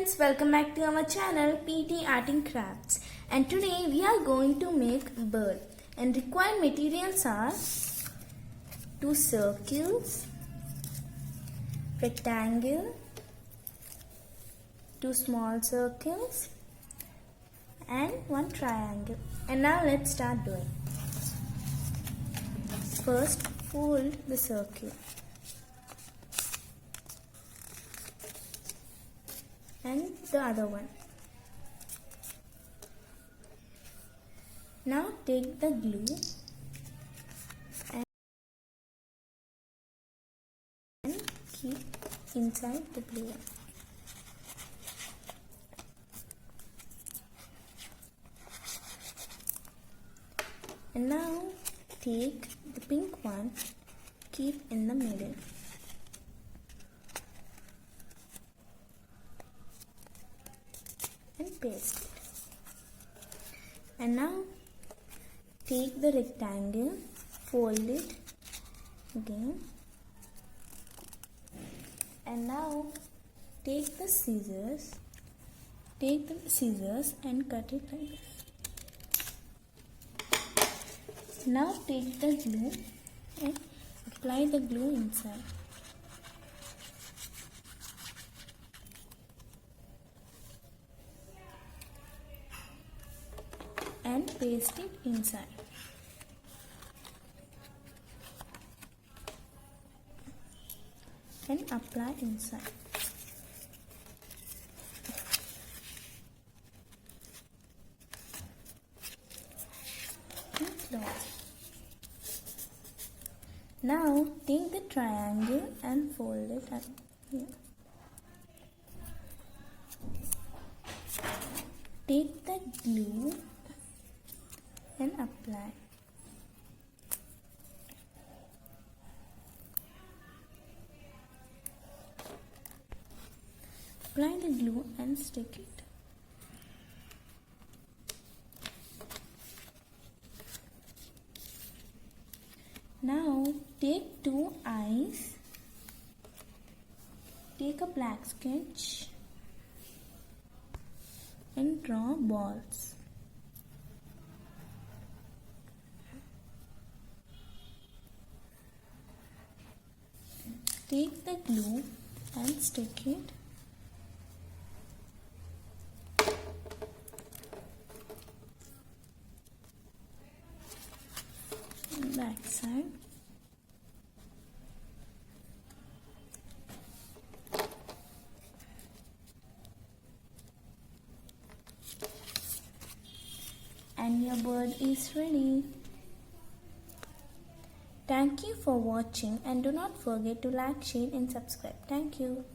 friends, welcome back to our channel PT Art and Crafts, and today we are going to make bird, and required materials are 2 circles, rectangle, 2 small circles and 1 triangle. And now let's start doing. First fold the circle and the other one. Now take the glue and keep inside the glue. And now take the pink one, keep in the middle. And paste it. And now take the rectangle, fold it again, and now take the scissors and cut it like this. Now take the glue and apply the glue inside. And paste it inside. And apply inside. And close. Now take the triangle and fold it up here. Take the glue and apply. Apply the glue and stick it. Now take 2 eyes, take a black sketch and draw balls. Take the glue and stick it. Back side. And your bird is ready. Thank you for watching, and do not forget to like, share and subscribe. Thank you.